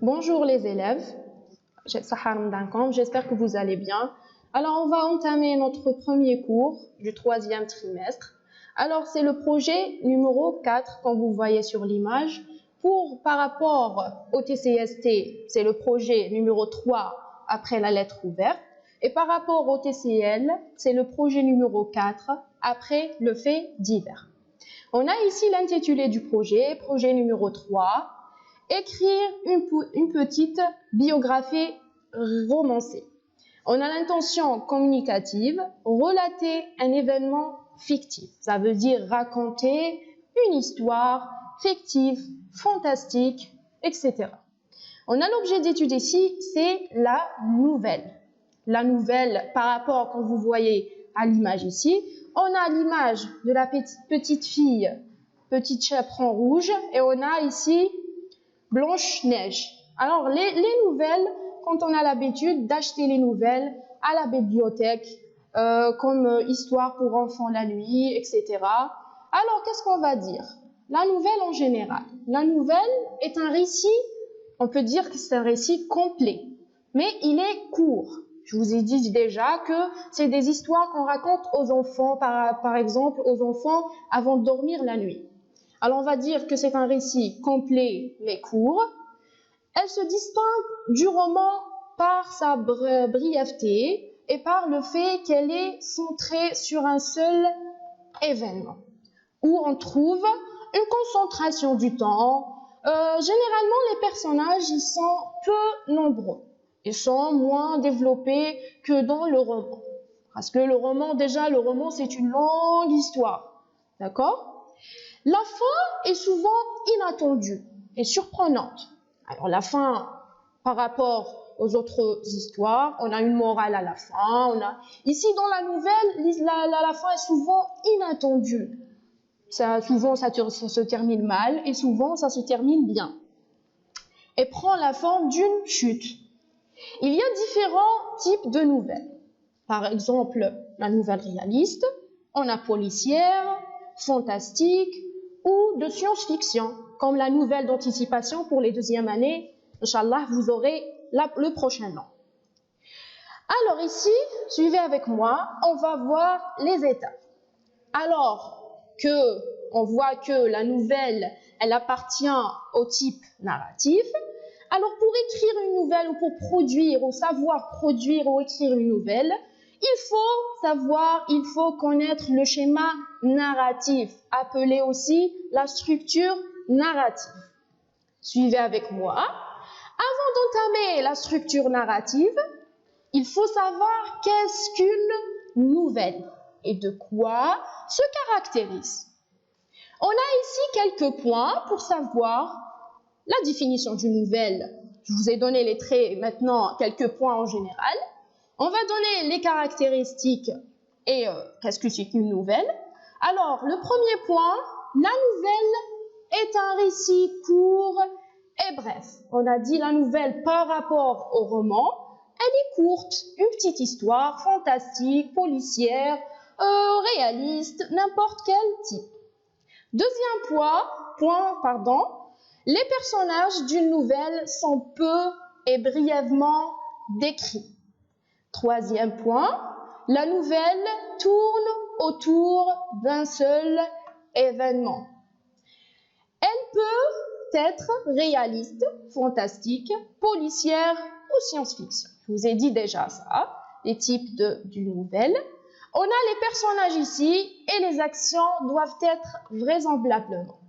Bonjour les élèves, j'espère que vous allez bien. Alors on va entamer notre premier cours du troisième trimestre. Alors c'est le projet numéro 4 comme vous voyez sur l'image. Par rapport au TCST, c'est le projet numéro 3 après la lettre ouverte. Et par rapport au TCL, c'est le projet numéro 4 après le fait divers. On a ici l'intitulé du projet, projet numéro 3, écrire une petite biographie romancée. On a l'intention communicative, relater un événement fictif. Ça veut dire raconter une histoire fictive, fantastique, etc. On a l'objet d'étude ici, c'est la nouvelle. La nouvelle, par rapport, comme vous voyez à l'image ici, on a l'image de la petite fille, petite chaperon rouge, et on a ici Blanche-Neige. Alors, les nouvelles, quand on a l'habitude d'acheter les nouvelles à la bibliothèque, comme histoire pour enfants la nuit, etc. Alors, qu'est-ce qu'on va dire? La nouvelle en général. La nouvelle est un récit, on peut dire que c'est un récit complet, mais il est court. Je vous ai dit déjà que c'est des histoires qu'on raconte aux enfants, par exemple aux enfants avant de dormir la nuit. Alors on va dire que c'est un récit complet mais court. Elle se distingue du roman par sa brièveté et par le fait qu'elle est centrée sur un seul événement, où on trouve une concentration du temps. Généralement, les personnages ils sont peu nombreux. Ils sont moins développés que dans le roman. Parce que le roman, c'est une longue histoire. D'accord? La fin est souvent inattendue et surprenante. Alors, la fin, par rapport aux autres histoires, on a une morale à la fin. Ici, dans la nouvelle, la fin est souvent inattendue. Souvent, ça se termine mal et souvent, ça se termine bien. Et prend la forme d'une chute. Il y a différents types de nouvelles. Par exemple, la nouvelle réaliste, on a policière, fantastique ou de science-fiction, comme la nouvelle d'anticipation pour les deuxièmes années. Inch'Allah, vous aurez le prochain nom. Alors ici, suivez avec moi, on va voir les étapes. Alors on voit que la nouvelle, elle appartient au type narratif. Alors, pour écrire une nouvelle ou pour produire ou savoir produire ou écrire une nouvelle, il faut connaître le schéma narratif, appelé aussi la structure narrative. Suivez avec moi. Avant d'entamer la structure narrative, il faut savoir qu'est-ce qu'une nouvelle et de quoi se caractérise. On a ici quelques points pour savoir la définition d'une nouvelle. Je vous ai donné les traits, maintenant quelques points en général. On va donner les caractéristiques et qu'est-ce que c'est qu'une nouvelle. Alors, le premier point, la nouvelle est un récit court et bref. On a dit la nouvelle par rapport au roman, elle est courte, une petite histoire fantastique, policière, réaliste, n'importe quel type. Deuxième point, les personnages d'une nouvelle sont peu et brièvement décrits. Troisième point, la nouvelle tourne autour d'un seul événement. Elle peut être réaliste, fantastique, policière ou science-fiction. Je vous ai dit déjà ça, les types d'une nouvelle. On a les personnages ici et les actions doivent être vraisemblablement.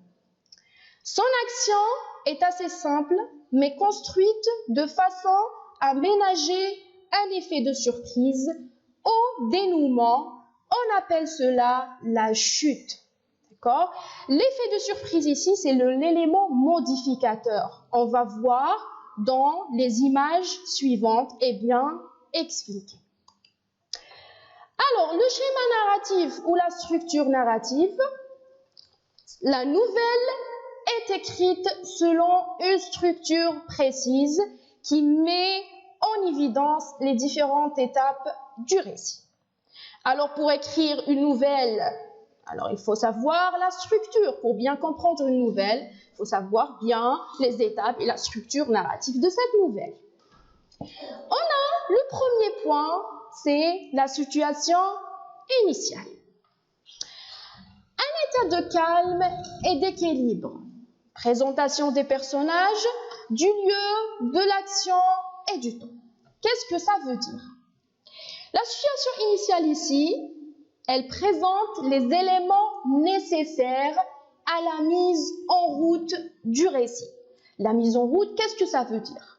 Son action est assez simple, mais construite de façon à ménager un effet de surprise au dénouement. On appelle cela la chute. D'accord? L'effet de surprise ici, c'est l'élément modificateur. On va voir dans les images suivantes et bien expliquer. Alors, le schéma narratif ou la structure narrative, la nouvelle est écrite selon une structure précise qui met en évidence les différentes étapes du récit. Alors, pour écrire une nouvelle, Alors, il faut savoir la structure. Pour bien comprendre une nouvelle, il faut savoir bien les étapes et la structure narrative de cette nouvelle. On a le premier point, c'est la situation initiale. Un état de calme et d'équilibre. Présentation des personnages, du lieu, de l'action et du temps. Qu'est-ce que ça veut dire? La situation initiale ici, elle présente les éléments nécessaires à la mise en route du récit. La mise en route, qu'est-ce que ça veut dire?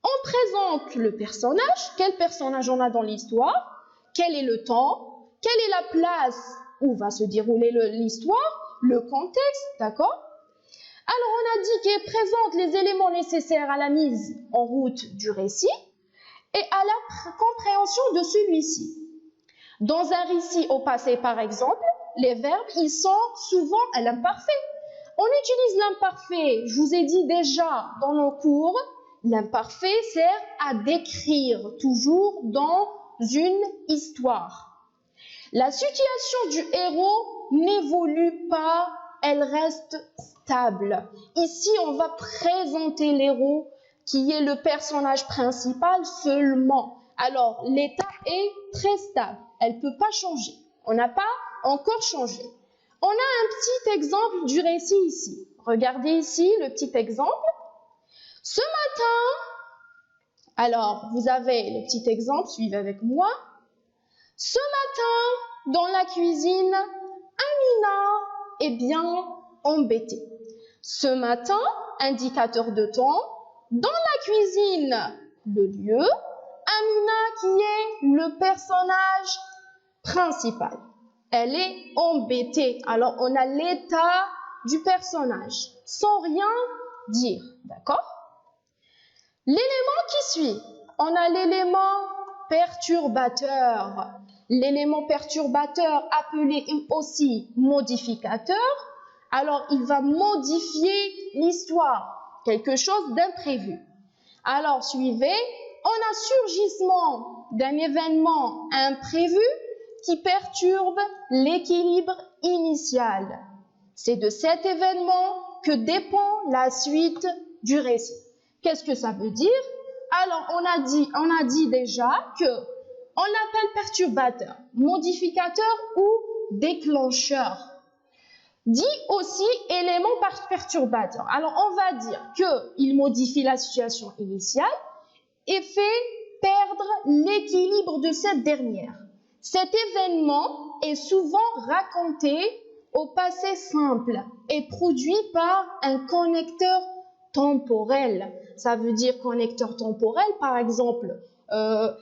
On présente le personnage, quel personnage on a dans l'histoire, quel est le temps, quelle est la place où va se dérouler l'histoire, le contexte, d'accord? Alors on a dit qu'elle présente les éléments nécessaires à la mise en route du récit et à la compréhension de celui-ci. Dans un récit au passé, par exemple, les verbes, ils sont souvent à l'imparfait. On utilise l'imparfait, je vous ai dit déjà dans nos cours, l'imparfait sert à décrire toujours dans une histoire. La situation du héros n'évolue pas, elle reste stable. Ici, on va présenter l'héros qui est le personnage principal seulement. Alors, l'état est très stable. Elle ne peut pas changer. On n'a pas encore changé. On a un petit exemple du récit ici. Regardez ici le petit exemple. Ce matin, alors vous avez le petit exemple, suivez avec moi. Ce matin, dans la cuisine, Amina est bien embêtée. Ce matin, indicateur de temps, dans la cuisine, le lieu, Amina qui est le personnage principal. Elle est embêtée. Alors, on a l'état du personnage, sans rien dire, d'accord? L'élément qui suit, on a l'élément perturbateur. L'élément perturbateur appelé aussi modificateur, alors il va modifier l'histoire, quelque chose d'imprévu. Alors, suivez, on a surgissement d'un événement imprévu qui perturbe l'équilibre initial. C'est de cet événement que dépend la suite du récit. Qu'est-ce que ça veut dire? Alors, on a dit déjà que on l'appelle perturbateur, modificateur ou déclencheur. Dit aussi élément perturbateur. Alors, on va dire qu'il modifie la situation initiale et fait perdre l'équilibre de cette dernière. Cet événement est souvent raconté au passé simple et produit par un connecteur temporel. Ça veut dire connecteur temporel, par exemple,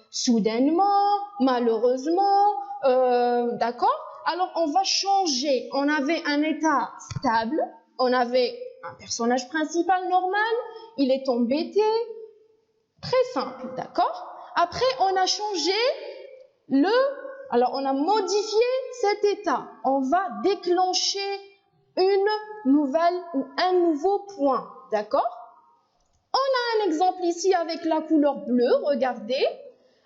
soudainement, malheureusement, d'accord? Alors, on va changer. On avait un état stable, on avait un personnage principal normal, il est embêté, très simple, d'accord? Après, on a changé alors on a modifié cet état. On va déclencher une nouvelle ou un nouveau point, d'accord? On a un exemple ici avec la couleur bleue, regardez.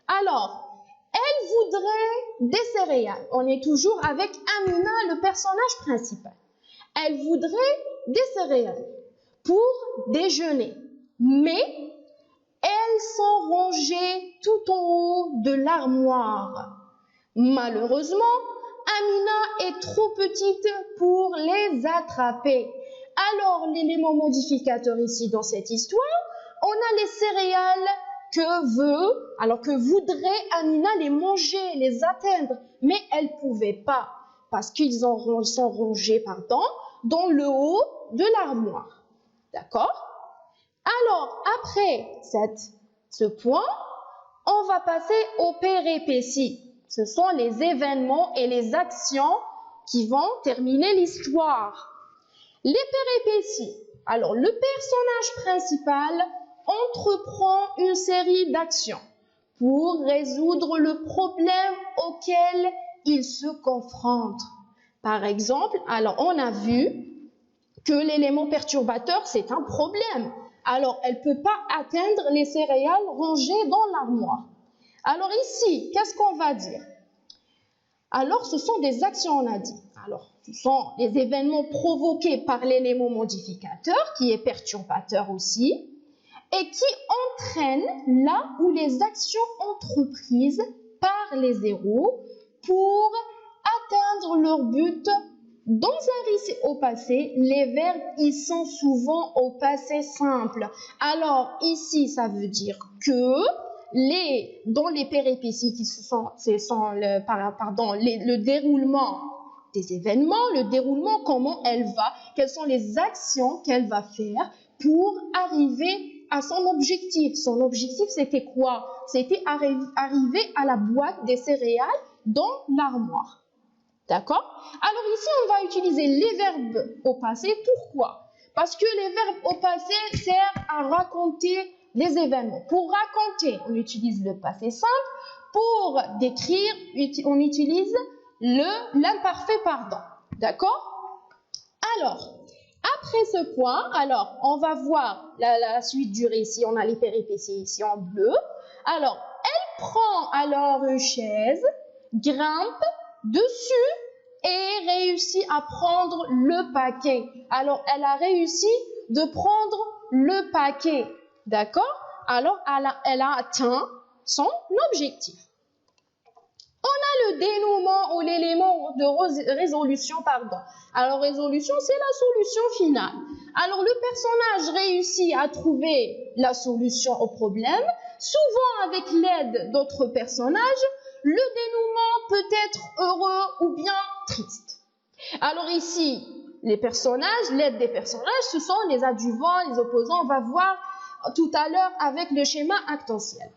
Alors, elle voudrait des céréales. On est toujours avec Amina, le personnage principal. Elle voudrait des céréales pour déjeuner. Mais elles sont rangées tout en haut de l'armoire. Malheureusement, Amina est trop petite pour les attraper. Alors, l'élément modificateur ici dans cette histoire, on a les céréales que voudrait Amina les manger, les atteindre, mais elle ne pouvait pas parce qu'ils sont rangés dans le haut de l'armoire. D'accord? Alors, après ce point, on va passer aux péripéties. Ce sont les événements et les actions qui vont terminer l'histoire. Les péripéties. Alors, le personnage principal entreprend une série d'actions pour résoudre le problème auquel il se confronte. Par exemple, alors on a vu que l'élément perturbateur, c'est un problème. Alors, elle ne peut pas atteindre les céréales rangées dans l'armoire. Alors ici, qu'est-ce qu'on va dire? Alors, ce sont des actions, on a dit. Alors, ce sont les événements provoqués par l'élément modificateur, qui est perturbateur aussi, et qui entraînent là où les actions entreprises par les héros pour atteindre leur but. Dans un récit au passé, les verbes ils sont souvent au passé simple. Alors ici, ça veut dire que dans les péripéties qui le déroulement des événements, le déroulement, comment elle va, quelles sont les actions qu'elle va faire pour arriver à son objectif. Son objectif, c'était quoi? C'était arriver à la boîte des céréales dans l'armoire. D'accord? Alors ici, on va utiliser les verbes au passé. Pourquoi? Parce que les verbes au passé servent à raconter les événements. Pour raconter, on utilise le passé simple. Pour décrire, on utilise l'imparfait pardon. D'accord? Alors, après ce point, alors, on va voir la suite du récit. On a les péripéties ici en bleu. Alors, elle prend alors une chaise, grimpe dessus et réussit à prendre le paquet. Alors, elle a réussi de prendre le paquet. D'accord? Alors, elle a atteint son objectif. On a le dénouement ou l'élément de résolution, pardon. Alors, résolution, c'est la solution finale. Alors, le personnage réussit à trouver la solution au problème, souvent avec l'aide d'autres personnages. Le dénouement peut être heureux ou bien triste. Alors ici, les personnages, l'aide des personnages, ce sont les adjuvants, les opposants. On va voir tout à l'heure avec le schéma actentiel.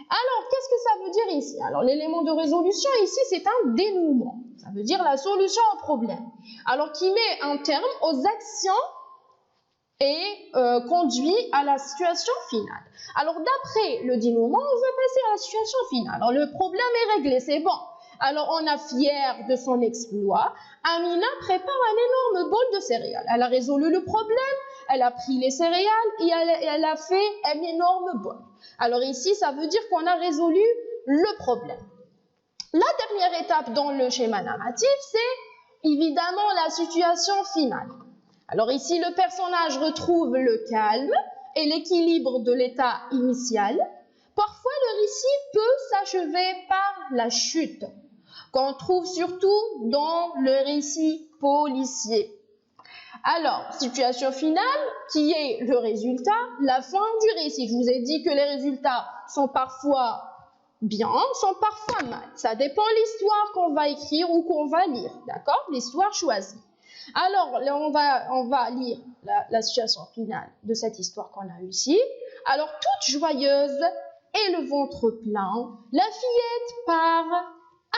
Alors, qu'est-ce que ça veut dire ici? Alors, l'élément de résolution ici, c'est un dénouement. Ça veut dire la solution au problème. Alors, qui met un terme aux actions et conduit à la situation finale. Alors, d'après le dénouement, on va passer à la situation finale. Alors, le problème est réglé, c'est bon. Alors, on a fière de son exploit. Amina prépare un énorme bol de céréales. Elle a résolu le problème, elle a pris les céréales et elle a fait un énorme bol. Alors ici, ça veut dire qu'on a résolu le problème. La dernière étape dans le schéma narratif, c'est évidemment la situation finale. Alors ici, le personnage retrouve le calme et l'équilibre de l'état initial. Parfois, le récit peut s'achever par la chute, qu'on trouve surtout dans le récit policier. Alors, situation finale, qui est le résultat, la fin du récit. Je vous ai dit que les résultats sont parfois bien, sont parfois mal. Ça dépend de l'histoire qu'on va écrire ou qu'on va lire, d'accord? L'histoire choisie. Alors, là, on va lire la situation finale de cette histoire qu'on a eue ici. Alors, toute joyeuse et le ventre plein, la fillette part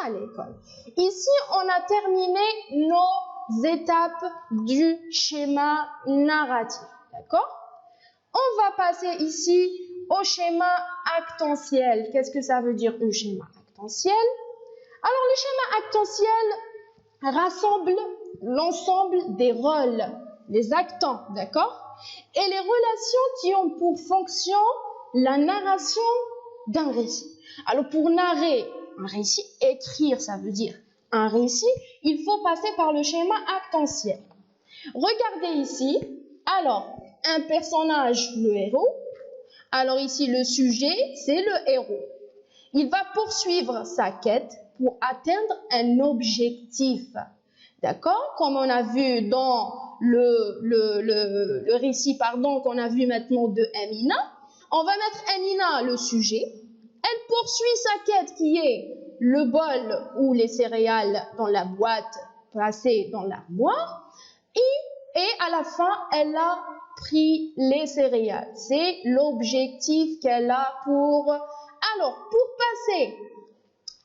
à l'école. Ici, on a terminé nos étapes du schéma narratif, d'accord? On va passer ici au schéma actentiel. Qu'est-ce que ça veut dire un schéma actentiel? Alors, le schéma actentiel rassemble l'ensemble des rôles, les actants, d'accord? Et les relations qui ont pour fonction la narration d'un récit. Alors, pour narrer un récit, écrire, ça veut dire un récit, il faut passer par le schéma actentiel. Regardez ici, alors, un personnage, le héros. Alors ici, le sujet, c'est le héros. Il va poursuivre sa quête pour atteindre un objectif. D'accord? Comme on a vu dans le récit, pardon, qu'on a vu maintenant de Amina. On va mettre Amina, le sujet. Elle poursuit sa quête qui est le bol ou les céréales dans la boîte placée dans l'armoire. Et à la fin, elle a pris les céréales. C'est l'objectif qu'elle a pour... Alors, pour passer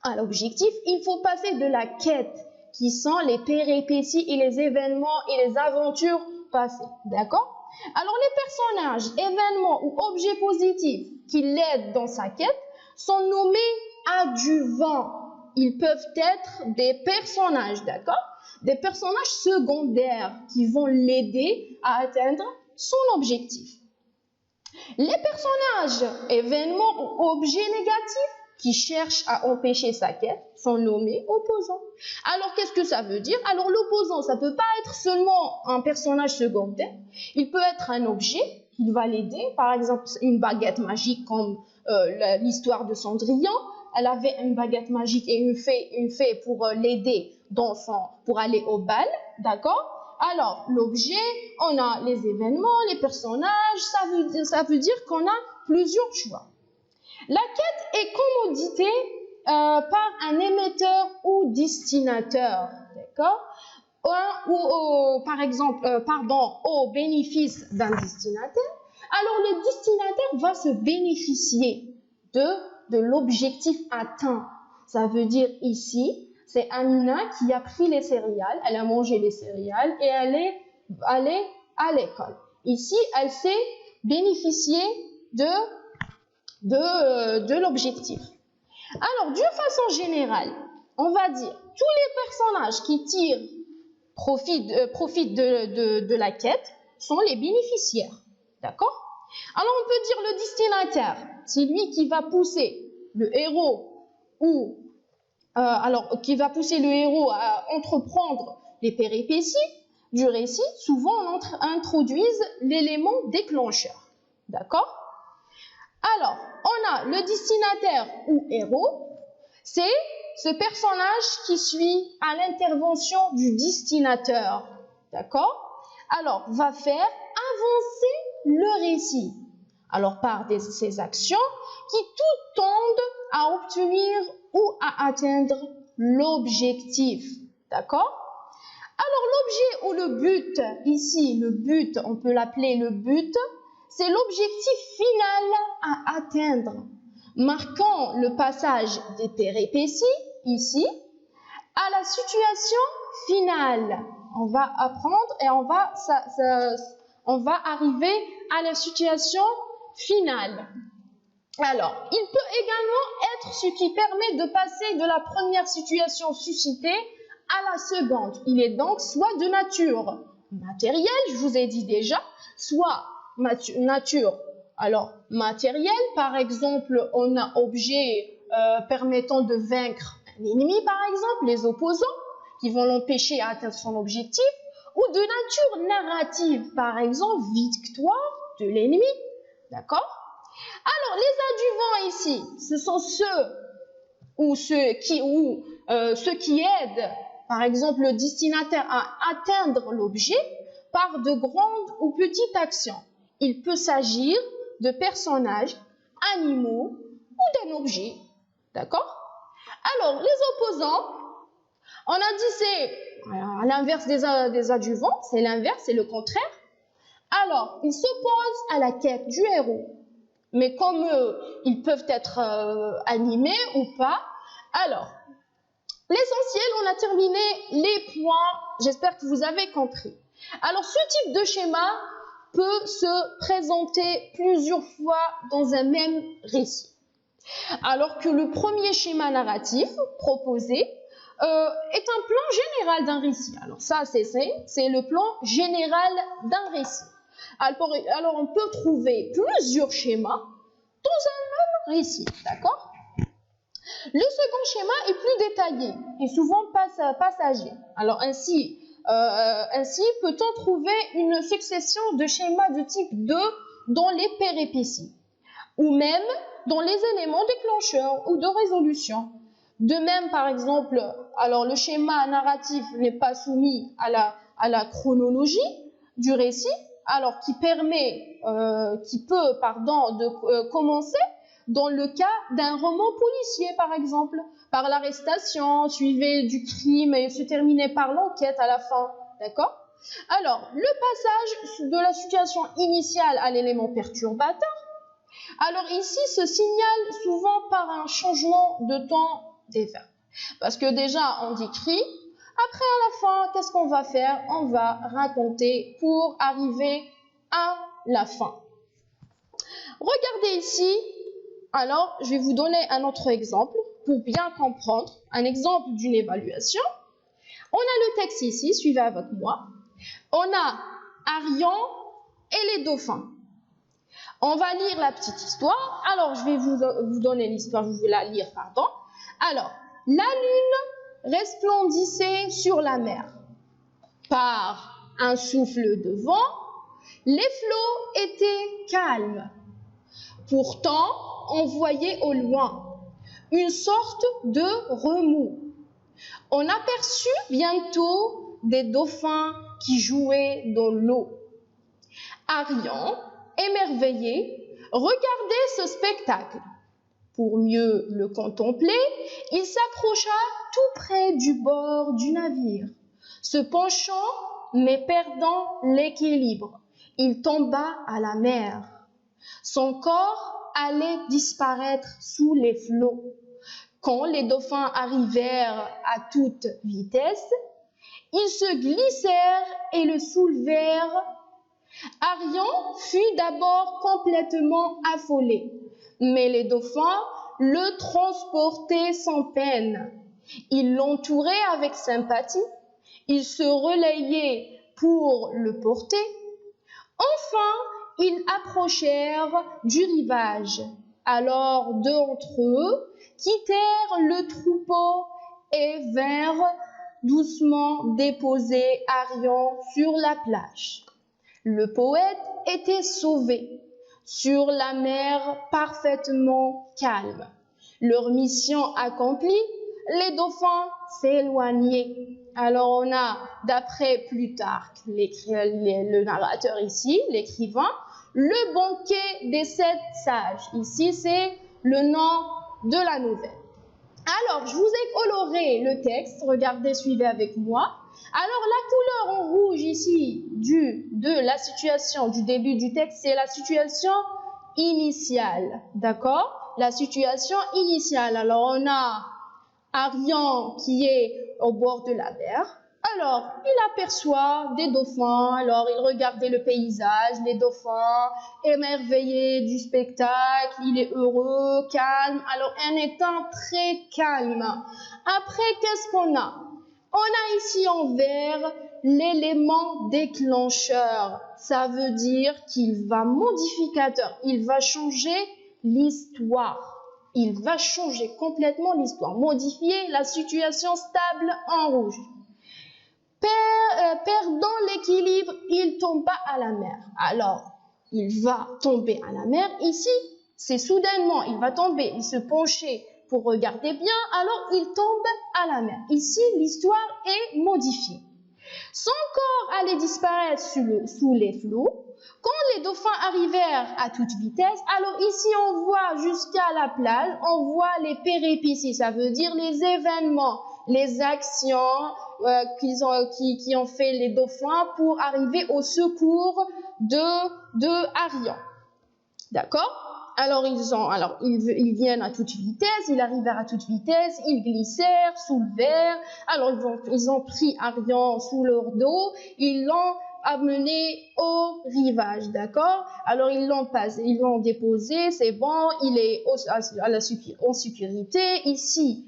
à l'objectif, il faut passer de la quête, qui sont les péripéties et les événements et les aventures passées. D'accord? Alors, les personnages, événements ou objets positifs qui l'aident dans sa quête sont nommés adjuvants. Ils peuvent être des personnages, d'accord? Des personnages secondaires qui vont l'aider à atteindre son objectif. Les personnages, événements ou objets négatifs qui cherchent à empêcher sa quête sont nommés opposants. Alors, qu'est-ce que ça veut dire? Alors, l'opposant, ça peut pas être seulement un personnage secondaire. Il peut être un objet qui va l'aider. Par exemple, une baguette magique comme l'histoire de Cendrillon. Elle avait une baguette magique et une fée pour l'aider pour aller au bal. D'accord? Alors, l'objet, on a les événements, les personnages. Ça veut dire qu'on a plusieurs choix. La quête est commanditée par un émetteur ou destinateur, d'accord? Par exemple, au bénéfice d'un destinataire. Alors, le destinataire va se bénéficier de l'objectif atteint. Ça veut dire ici, c'est Amina qui a pris les céréales, elle a mangé les céréales et elle est allée à l'école. Ici, elle s'est bénéficiée de l'objectif. Alors, d'une façon générale, on va dire tous les personnages qui profitent de la quête sont les bénéficiaires. D'accord? Alors, on peut dire le destinataire, c'est lui qui va pousser le héros qui va pousser le héros à entreprendre les péripéties du récit. Souvent, on introduise l'élément déclencheur. D'accord? Alors, on a le destinataire ou héros, c'est ce personnage qui suit à l'intervention du destinateur, d'accord? Alors, va faire avancer le récit. Alors, par ces actions qui toutes tendent à obtenir ou à atteindre l'objectif, d'accord? Alors, l'objet ou le but, ici, le but, on peut l'appeler le but, c'est l'objectif final à atteindre, marquant le passage des péripéties, ici, à la situation finale. On va apprendre et on va arriver à la situation finale. Alors, il peut également être ce qui permet de passer de la première situation suscitée à la seconde. Il est donc soit de nature matérielle, je vous ai dit déjà, soit nature matérielle. Par exemple, on a objet permettant de vaincre un ennemi, par exemple, les opposants, qui vont l'empêcher à atteindre son objectif, ou de nature narrative, par exemple, victoire de l'ennemi. D'accord? Alors, les adjuvants ici, ce sont ceux qui aident, par exemple, le destinataire à atteindre l'objet par de grandes ou petites actions. Il peut s'agir de personnages, animaux ou d'un objet. D'accord? Alors, les opposants, on a dit c'est à l'inverse des adjuvants, c'est l'inverse, c'est le contraire. Alors, ils s'opposent à la quête du héros. Mais comme ils peuvent être animés ou pas, alors, l'essentiel, on a terminé les points, j'espère que vous avez compris. Alors, ce type de schéma peut se présenter plusieurs fois dans un même récit. Alors que le premier schéma narratif proposé est un plan général d'un récit. Alors ça, c'est le plan général d'un récit. Alors, on peut trouver plusieurs schémas dans un même récit, d'accord? Le second schéma est plus détaillé et souvent passager. Alors ainsi peut-on trouver une succession de schémas de type 2 dans les péripéties, ou même dans les éléments déclencheurs ou de résolution. De même, par exemple, alors le schéma narratif n'est pas soumis à la chronologie du récit, alors qui peut commencer dans le cas d'un roman policier, par exemple, par l'arrestation, suivie du crime et se terminer par l'enquête à la fin, d'accord? Alors, le passage de la situation initiale à l'élément perturbateur, alors ici, se signale souvent par un changement de temps des verbes. Parce que déjà, on dit cri. Après, à la fin, qu'est-ce qu'on va faire? On va raconter pour arriver à la fin. Regardez ici. Alors, je vais vous donner un autre exemple pour bien comprendre. Un exemple d'une évaluation. On a le texte ici, suivez avec moi. On a Arion et les dauphins. On va lire la petite histoire. Alors, je vais vous donner l'histoire, je vais la lire, pardon. Alors, la lune resplendissait sur la mer. Par un souffle de vent, les flots étaient calmes. Pourtant, on voyait au loin une sorte de remous. On aperçut bientôt des dauphins qui jouaient dans l'eau. Arion, émerveillé, regardait ce spectacle. Pour mieux le contempler, il s'approcha tout près du bord du navire. Se penchant, mais perdant l'équilibre, il tomba à la mer. Son corps allait disparaître sous les flots. Quand les dauphins arrivèrent à toute vitesse, ils se glissèrent et le soulevèrent. Arion fut d'abord complètement affolé, mais les dauphins le transportaient sans peine. Ils l'entouraient avec sympathie, ils se relayaient pour le porter. Enfin, ils approchèrent du rivage. Alors deux d'entre eux quittèrent le troupeau et vinrent doucement déposer Arion sur la plage. Le poète était sauvé sur la mer parfaitement calme. Leur mission accomplie, les dauphins s'éloignaient. Alors on a, d'après Plutarque, le narrateur ici, l'écrivain, le banquet des 7 sages. Ici, c'est le nom de la nouvelle. Alors, je vous ai coloré le texte. Regardez, suivez avec moi. Alors, la couleur en rouge ici de la situation du début du texte, c'est la situation initiale. D'accord? La situation initiale. Alors, on a Arion qui est au bord de la mer. Alors, il aperçoit des dauphins. Alors, il regardait le paysage, les dauphins, émerveillé du spectacle. Il est heureux, calme. Alors, un état très calme. Après, qu'est-ce qu'on a? On a ici en vert l'élément déclencheur. Ça veut dire qu'il va modificateur. Il va changer l'histoire. Il va changer complètement l'histoire, modifier la situation stable en rouge. Perdant l'équilibre, il tomba à la mer. Alors, il va tomber à la mer. Ici, c'est soudainement, il va tomber, il se penchait pour regarder bien, alors il tombe à la mer. Ici, l'histoire est modifiée. Son corps allait disparaître sous les flots. Quand les dauphins arrivèrent à toute vitesse, alors ici on voit jusqu'à la plage, on voit les péripéties, ça veut dire les événements, les actions qui ont fait les dauphins pour arriver au secours de Arion. D'accord? Alors ils viennent à toute vitesse, ils arrivèrent à toute vitesse, ils glissèrent, soulevèrent. Alors ils ont pris Arion sous leur dos, ils l'ont amené au rivage, d'accord? Alors ils l'ont déposé, c'est bon, il est en sécurité. Ici,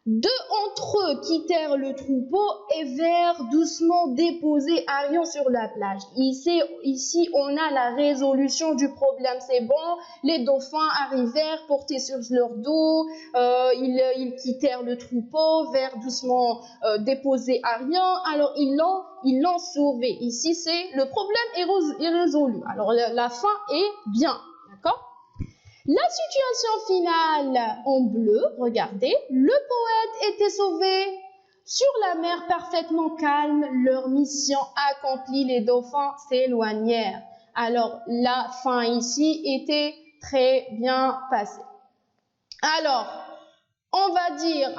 deux entre eux quittèrent le troupeau et vinrent doucement déposer Arion sur la plage. Ici, on a la résolution du problème. C'est bon, les dauphins arrivèrent portés sur leur dos, ils quittèrent le troupeau, vinrent doucement déposer Arion. Alors ils l'ont sauvé. Ici, le problème est résolu. Alors la fin est bien, d'accord? La situation finale en bleu, regardez, le poète était sauvé sur la mer parfaitement calme, leur mission accomplie, les dauphins s'éloignèrent. Alors, la fin ici était très bien passée. Alors, on va dire,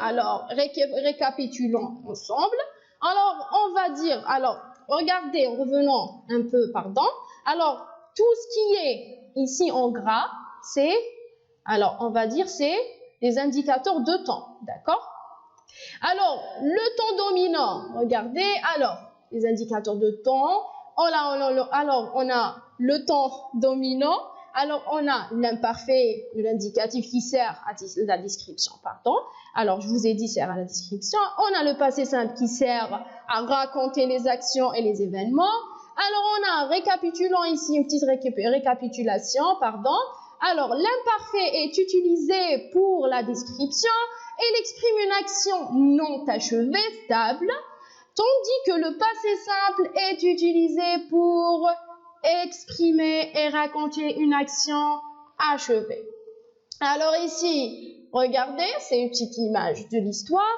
récapitulons ensemble. Alors, on va dire, regardez, revenons un peu, pardon. Alors, tout ce qui est ici en gras, c'est les indicateurs de temps, d'accord? Alors, le temps dominant, regardez, les indicateurs de temps, on a le temps dominant, alors on a l'imparfait, l'indicatif qui sert à la description, pardon. Alors, je vous ai dit, sert à la description. On a le passé simple qui sert à raconter les actions et les événements. Alors, on a, récapitulant ici, une petite récapitulation, pardon. Alors, l'imparfait est utilisé pour la description. Il exprime une action non achevée, stable, tandis que le passé simple est utilisé pour exprimer et raconter une action achevée. Alors ici, regardez, c'est une petite image de l'histoire.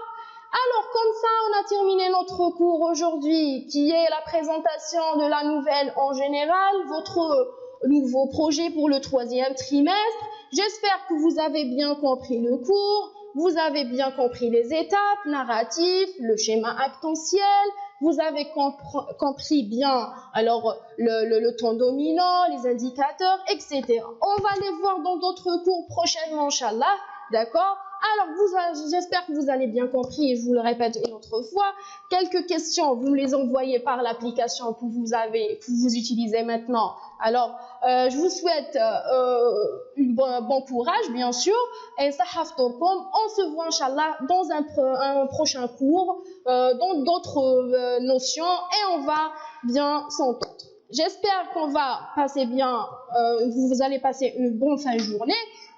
Alors comme ça, on a terminé notre cours aujourd'hui, qui est la présentation de la nouvelle en général, votre nouveau projet pour le 3e trimestre. J'espère que vous avez bien compris le cours, vous avez bien compris les étapes, narratif, le schéma actentiel, vous avez compris bien alors le ton dominant, les indicateurs, etc. On va les voir dans d'autres cours prochainement, Inch'Allah, d'accord? Alors, j'espère que vous avez bien compris, et je vous le répète une autre fois. Quelques questions, vous me les envoyez par l'application que vous utilisez maintenant. Alors, je vous souhaite bon courage, bien sûr, et sahaftourkom. On se voit, Inch'Allah, dans un prochain cours, dans d'autres notions, et on va bien s'entendre. J'espère qu'on va passer bien, vous allez passer une bonne fin de journée.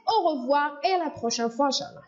Au revoir et à la prochaine fois, Inch'Allah.